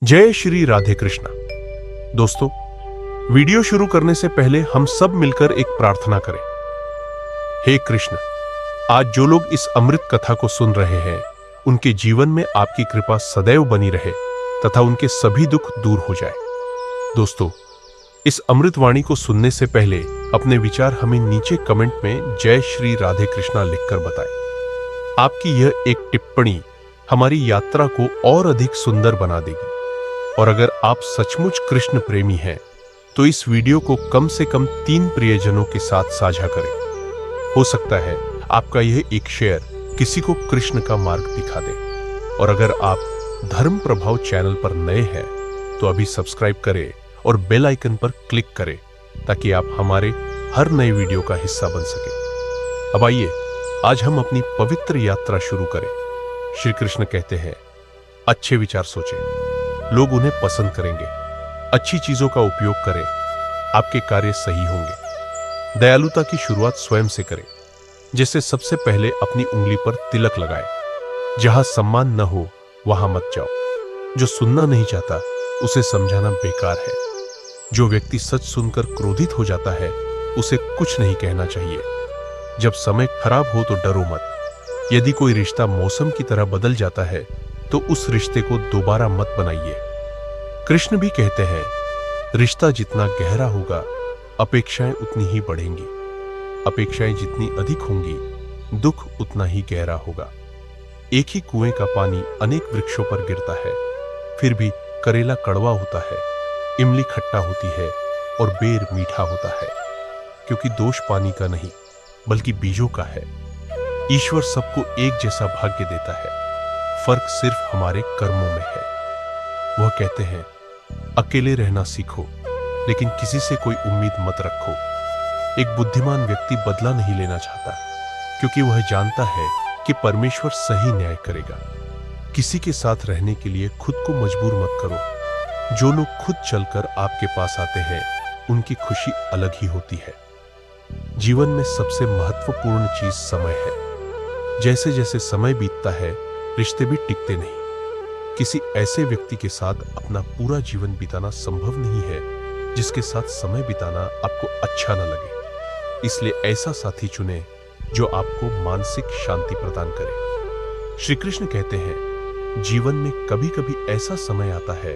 जय श्री राधे कृष्णा। दोस्तों, वीडियो शुरू करने से पहले हम सब मिलकर एक प्रार्थना करें। हे कृष्ण, आज जो लोग इस अमृत कथा को सुन रहे हैं, उनके जीवन में आपकी कृपा सदैव बनी रहे तथा उनके सभी दुख दूर हो जाए। दोस्तों, इस अमृत वाणी को सुनने से पहले अपने विचार हमें नीचे कमेंट में जय श्री राधे कृष्णा लिखकर बताएं। आपकी यह एक टिप्पणी हमारी यात्रा को और अधिक सुंदर बना देगी। और अगर आप सचमुच कृष्ण प्रेमी हैं, तो इस वीडियो को कम से कम 3 प्रियजनों के साथ साझा करें। हो सकता है आपका यह एक शेयर किसी को कृष्ण का मार्ग दिखा दे। और अगर आप धर्म प्रभाव चैनल पर नए हैं, तो अभी सब्सक्राइब करें और बेल आइकन पर क्लिक करें ताकि आप हमारे हर नए वीडियो का हिस्सा बन सके। अब आइए, आज हम अपनी पवित्र यात्रा शुरू करें। श्री कृष्ण कहते हैं, अच्छे विचार सोचें, लोग उन्हें पसंद करेंगे। अच्छी चीजों का उपयोग करें, आपके कार्य सही होंगे। दयालुता की शुरुआत स्वयं से करें, जैसे सबसे पहले अपनी उंगली पर तिलक लगाएं। जहां सम्मान न हो वहां मत जाओ। जो सुनना नहीं चाहता उसे समझाना बेकार है। जो व्यक्ति सच सुनकर क्रोधित हो जाता है, उसे कुछ नहीं कहना चाहिए। जब समय खराब हो तो डरो मत। यदि कोई रिश्ता मौसम की तरह बदल जाता है, तो उस रिश्ते को दोबारा मत बनाइए। कृष्ण भी कहते हैं, रिश्ता जितना गहरा होगा, अपेक्षाएं उतनी ही बढ़ेंगी। अपेक्षाएं जितनी अधिक होंगी, दुख उतना ही गहरा होगा। एक ही कुएं का पानी अनेक वृक्षों पर गिरता है, फिर भी करेला कड़वा होता है, इमली खट्टा होती है और बेर मीठा होता है, क्योंकि दोष पानी का नहीं बल्कि बीजों का है। ईश्वर सबको एक जैसा भाग्य देता है, फर्क सिर्फ हमारे कर्मों में है। वह कहते हैं, अकेले रहना सीखो, लेकिन किसी से कोई उम्मीद मत रखो। एक बुद्धिमान व्यक्ति बदला नहीं लेना चाहता, क्योंकि वह जानता है कि परमेश्वर सही न्याय करेगा। किसी के साथ रहने के लिए खुद को मजबूर मत करो। जो लोग खुद चलकर आपके पास आते हैं, उनकी खुशी अलग ही होती है। जीवन में सबसे महत्वपूर्ण चीज समय है। जैसे जैसे समय बीतता है, रिश्ते भी टिकते नहीं। किसी ऐसे व्यक्ति के साथ अपना पूरा जीवन बिताना संभव नहीं है जिसके साथ समय बिताना आपको अच्छा न लगे। इसलिए ऐसा साथी चुनें जो आपको मानसिक शांति प्रदान करे। श्री कृष्ण कहते हैं, जीवन में कभी कभी ऐसा समय आता है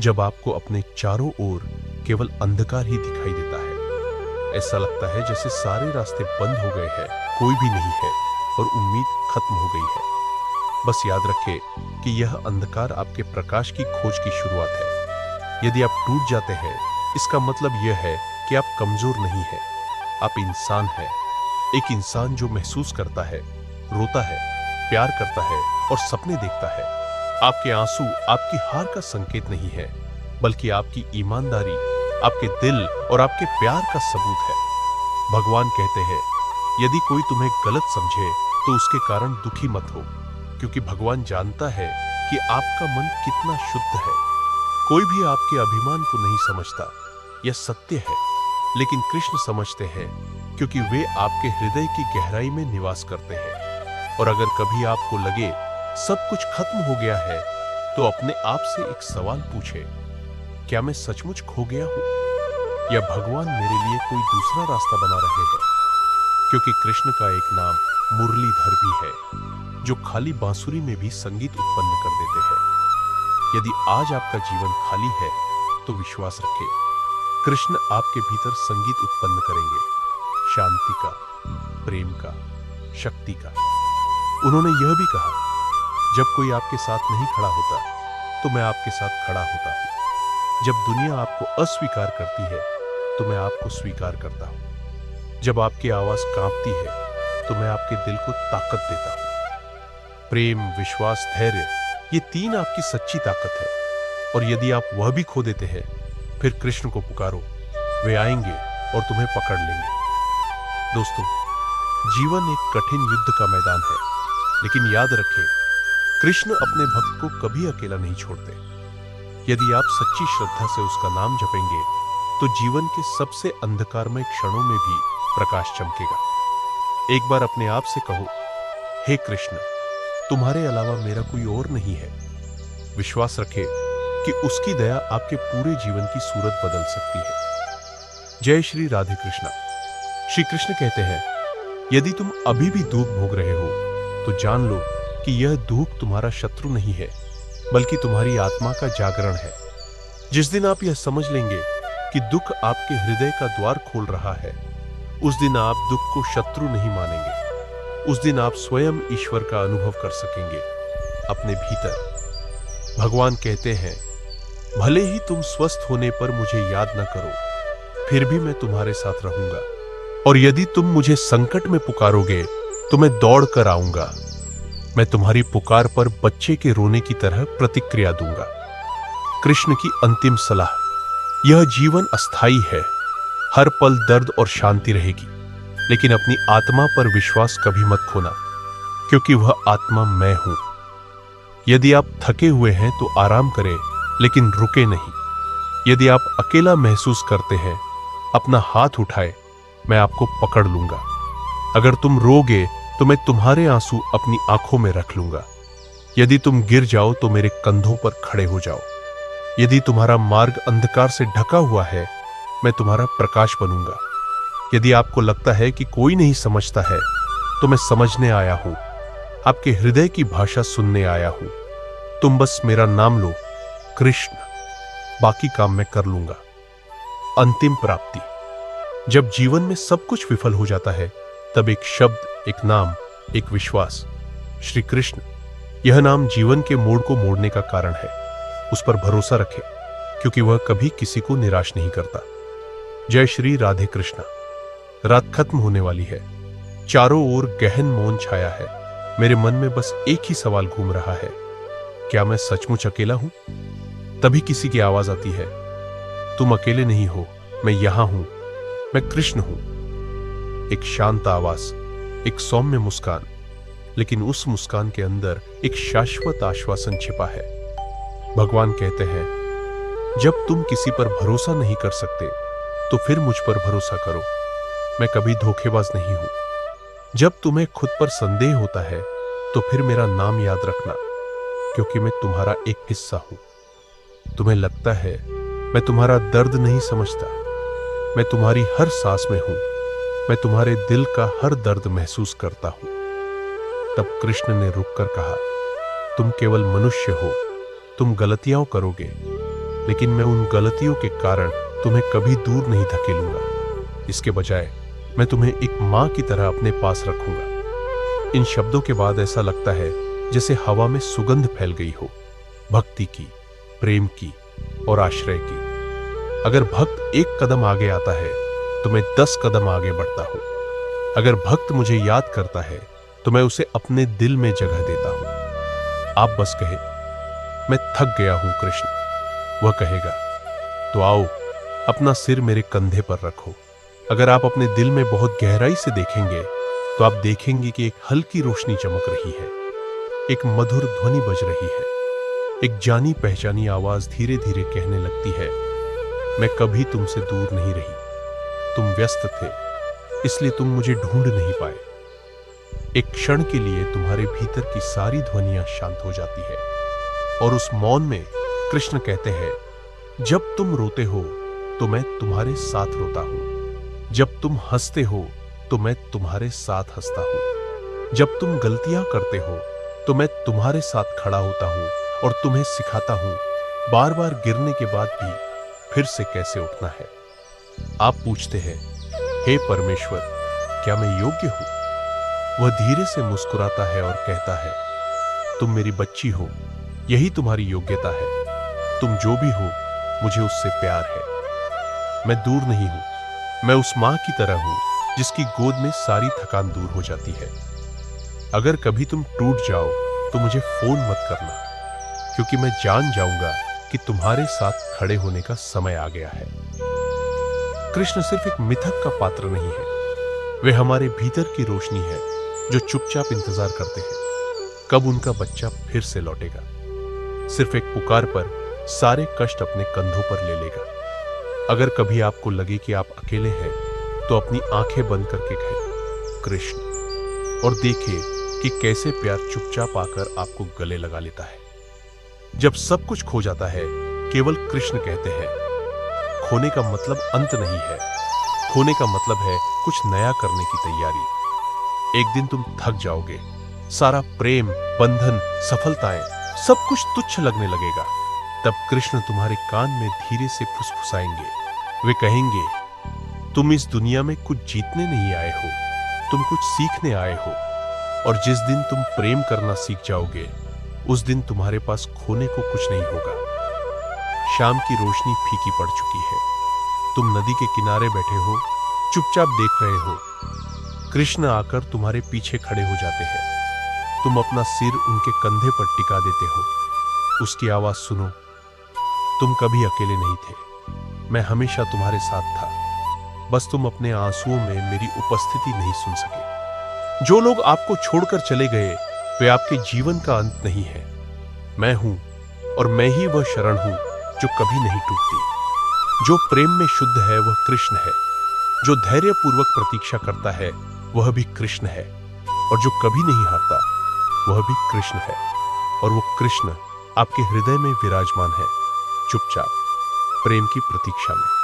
जब आपको अपने चारों ओर केवल अंधकार ही दिखाई देता है। ऐसा लगता है जैसे सारे रास्ते बंद हो गए हैं, कोई भी नहीं है और उम्मीद खत्म हो गई है। बस याद रखें कि यह अंधकार आपके प्रकाश की खोज की शुरुआत है। यदि आप टूट जाते हैं, इसका मतलब यह है कि आप कमजोर नहीं हैं, आप इंसान हैं। एक इंसान जो महसूस करता है, रोता है, प्यार करता है और सपने देखता है। आपके आंसू आपकी हार का संकेत नहीं है, बल्कि आपकी ईमानदारी, आपके दिल और आपके प्यार का सबूत है। भगवान कहते हैं, यदि कोई तुम्हें गलत समझे तो उसके कारण दुखी मत हो, क्योंकि भगवान जानता है कि आपका मन कितना शुद्ध है। कोई भी आपके अभिमान को नहीं समझता, यह सत्य है, लेकिन कृष्ण समझते हैं, क्योंकि वे आपके हृदय की गहराई में निवास करते हैं। और अगर कभी आपको लगे सब कुछ खत्म हो गया है, तो अपने आप से एक सवाल पूछे, क्या मैं सचमुच खो गया हूं, या भगवान मेरे लिए कोई दूसरा रास्ता बना रहे हैं? क्योंकि कृष्ण का एक नाम मुरलीधर भी है, जो खाली बांसुरी में भी संगीत उत्पन्न कर देते हैं। यदि आज आपका जीवन खाली है, तो विश्वास रखें, कृष्ण आपके भीतर संगीत उत्पन्न करेंगे, शांति का, प्रेम का, शक्ति का। उन्होंने यह भी कहा, जब कोई आपके साथ नहीं खड़ा होता, तो मैं आपके साथ खड़ा होता हूं। जब दुनिया आपको अस्वीकार करती है, तो मैं आपको स्वीकार करता हूं। जब आपकी आवाज कांपती है, तो मैं आपके दिल को ताकत देता हूं। प्रेम, विश्वास, धैर्य, ये 3 आपकी सच्ची ताकत है। और यदि आप वह भी खो देते हैं, फिर कृष्ण को पुकारो, वे आएंगे और तुम्हें पकड़ लेंगे। दोस्तों, जीवन एक कठिन युद्ध का मैदान है, लेकिन याद रखें, कृष्ण अपने भक्त को कभी अकेला नहीं छोड़ते। यदि आप सच्ची श्रद्धा से उसका नाम जपेंगे, तो जीवन के सबसे अंधकारमय क्षणों में भी प्रकाश चमकेगा। एक बार अपने आप से कहो, हे कृष्ण, तुम्हारे अलावा मेरा कोई और नहीं है। विश्वास रखें, कि उसकी दया आपके पूरे जीवन की सूरत बदल सकती है। जय श्री राधे कृष्णा। श्री कृष्ण कहते हैं, यदि तुम अभी भी दुख भोग रहे हो तो जान लो कि यह दुख तुम्हारा शत्रु नहीं है, बल्कि तुम्हारी आत्मा का जागरण है। जिस दिन आप यह समझ लेंगे कि दुख आपके हृदय का द्वार खोल रहा है, उस दिन आप दुख को शत्रु नहीं मानेंगे। उस दिन आप स्वयं ईश्वर का अनुभव कर सकेंगे अपने भीतर। भगवान कहते हैं, भले ही तुम स्वस्थ होने पर मुझे याद न करो, फिर भी मैं तुम्हारे साथ रहूंगा। और यदि तुम मुझे संकट में पुकारोगे तो मैं दौड़ कर आऊंगा। मैं तुम्हारी पुकार पर बच्चे के रोने की तरह प्रतिक्रिया दूंगा। कृष्ण की अंतिम सलाह, यह जीवन अस्थाई है, हर पल दर्द और शांति रहेगी, लेकिन अपनी आत्मा पर विश्वास कभी मत खोना, क्योंकि वह आत्मा मैं हूं। यदि आप थके हुए हैं तो आराम करें, लेकिन रुके नहीं। यदि आप अकेला महसूस करते हैं, अपना हाथ उठाए, मैं आपको पकड़ लूंगा। अगर तुम रोगे तो मैं तुम्हारे आंसू अपनी आंखों में रख लूंगा। यदि तुम गिर जाओ तो मेरे कंधों पर खड़े हो जाओ। यदि तुम्हारा मार्ग अंधकार से ढका हुआ है, मैं तुम्हारा प्रकाश बनूंगा। यदि आपको लगता है कि कोई नहीं समझता है, तो मैं समझने आया हूं, आपके हृदय की भाषा सुनने आया हूं। तुम बस मेरा नाम लो, कृष्ण, बाकी काम मैं कर लूंगा। अंतिम प्राप्ति, जब जीवन में सब कुछ विफल हो जाता है, तब एक शब्द, एक नाम, एक विश्वास, श्री कृष्ण, यह नाम जीवन के मोड़ को मोड़ने का कारण है। उस पर भरोसा रखें, क्योंकि वह कभी किसी को निराश नहीं करता। जय श्री राधे कृष्णा। रात खत्म होने वाली है, चारों ओर गहन मौन छाया है। मेरे मन में बस एक ही सवाल घूम रहा है, क्या मैं सचमुच अकेला हूं? तभी किसी की आवाज आती है, तुम अकेले नहीं हो, मैं यहां हूं, मैं कृष्ण हूं। एक शांत आवाज, एक सौम्य मुस्कान, लेकिन उस मुस्कान के अंदर एक शाश्वत आश्वासन छिपा है। भगवान कहते हैं, जब तुम किसी पर भरोसा नहीं कर सकते तो फिर मुझ पर भरोसा करो, मैं कभी धोखेबाज नहीं हूं। जब तुम्हें खुद पर संदेह होता है तो फिर मेरा नाम याद रखना, क्योंकि मैं तुम्हारा एक हिस्सा हूं। तुम्हें लगता है मैं तुम्हारा दर्द नहीं समझता, मैं तुम्हारी हर सांस में हूं, मैं तुम्हारे दिल का हर दर्द महसूस करता हूं। तब कृष्ण ने रुककर कहा, तुम केवल मनुष्य हो, तुम गलतियां करोगे, लेकिन मैं उन गलतियों के कारण तुम्हें कभी दूर नहीं धकेलूंगा। इसके बजाय मैं तुम्हें एक मां की तरह अपने पास रखूंगा। इन शब्दों के बाद ऐसा लगता है जैसे हवा में सुगंध फैल गई हो, भक्ति की, प्रेम की और आश्रय की। अगर भक्त एक कदम आगे आता है तो मैं 10 कदम आगे बढ़ता हूं। अगर भक्त मुझे याद करता है तो मैं उसे अपने दिल में जगह देता हूं। आप बस कहे, मैं थक गया हूं कृष्ण, वह कहेगा, तो आओ अपना सिर मेरे कंधे पर रखो। अगर आप अपने दिल में बहुत गहराई से देखेंगे तो आप देखेंगे कि एक हल्की रोशनी चमक रही है, एक मधुर ध्वनि बज रही है, एक जानी पहचानी आवाज धीरे धीरे कहने लगती है, मैं कभी तुमसे दूर नहीं रही, तुम व्यस्त थे इसलिए तुम मुझे ढूंढ नहीं पाए। एक क्षण के लिए तुम्हारे भीतर की सारी ध्वनियां शांत हो जाती है और उस मौन में कृष्ण कहते हैं, जब तुम रोते हो तो मैं तुम्हारे साथ रोता हूं, जब तुम हंसते हो तो मैं तुम्हारे साथ हंसता हूं, जब तुम गलतियां करते हो तो मैं तुम्हारे साथ खड़ा होता हूं और तुम्हें सिखाता हूं बार बार गिरने के बाद भी फिर से कैसे उठना है। आप पूछते हैं, हे परमेश्वर, क्या मैं योग्य हूं? वह धीरे से मुस्कुराता है और कहता है, तुम मेरी बच्ची हो, यही तुम्हारी योग्यता है। तुम जो भी हो, मुझे उससे प्यार है। मैं दूर नहीं हूं, मैं उस मां की तरह हूं जिसकी गोद में सारी थकान दूर हो जाती है। अगर कभी तुम टूट जाओ तो मुझे फोन मत करना, क्योंकि मैं जान जाऊंगा कि तुम्हारे साथ खड़े होने का समय आ गया है। कृष्ण सिर्फ एक मिथक का पात्र नहीं है, वे हमारे भीतर की रोशनी है जो चुपचाप इंतजार करते हैं कब उनका बच्चा फिर से लौटेगा। सिर्फ एक पुकार पर सारे कष्ट अपने कंधों पर ले लेगा। अगर कभी आपको लगे कि आप अकेले हैं तो अपनी आंखें बंद करके कहें कृष्ण, और देखिए कि कैसे प्यार चुपचाप आकर आपको गले लगा लेता है। जब सब कुछ खो जाता है केवल कृष्ण कहते हैं, खोने का मतलब अंत नहीं है, खोने का मतलब है कुछ नया करने की तैयारी। एक दिन तुम थक जाओगे, सारा प्रेम, बंधन, सफलताएं सब कुछ तुच्छ लगने लगेगा। तब कृष्ण तुम्हारे कान में धीरे से फुसफुसाएंगे। वे कहेंगे, तुम इस दुनिया में कुछ जीतने नहीं आए हो, तुम कुछ सीखने आए हो। और जिस दिन तुम प्रेम करना सीख जाओगे, उस दिन तुम्हारे पास खोने को कुछ नहीं होगा। शाम की रोशनी फीकी पड़ चुकी है, तुम नदी के किनारे बैठे हो, चुपचाप देख रहे हो। कृष्ण आकर तुम्हारे पीछे खड़े हो जाते हैं। तुम अपना सिर उनके कंधे पर टिका देते हो। उसकी आवाज सुनो, तुम कभी अकेले नहीं थे, मैं हमेशा तुम्हारे साथ था, बस तुम अपने आंसुओं में मेरी उपस्थिति नहीं सुन सके। जो लोग आपको छोड़कर चले गए, वे आपके जीवन का अंत नहीं है। मैं हूं, और मैं ही वह शरण हूं जो कभी नहीं टूटती। जो प्रेम में शुद्ध है वह कृष्ण है, जो धैर्यपूर्वक प्रतीक्षा करता है वह भी कृष्ण है, और जो कभी नहीं हारता वह भी कृष्ण है। और वो कृष्ण आपके हृदय में विराजमान है, चुपचाप प्रेम की प्रतीक्षा में।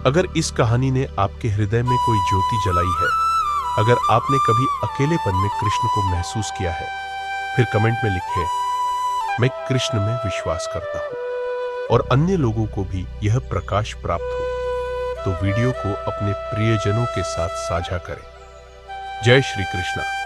अगर इस कहानी ने आपके हृदय में कोई ज्योति जलाई है, अगर आपने कभी अकेलेपन में कृष्ण को महसूस किया है, फिर कमेंट में लिखें, मैं कृष्ण में विश्वास करता हूं, और अन्य लोगों को भी यह प्रकाश प्राप्त हो। तो वीडियो को अपने प्रियजनों के साथ साझा करें। जय श्री कृष्ण।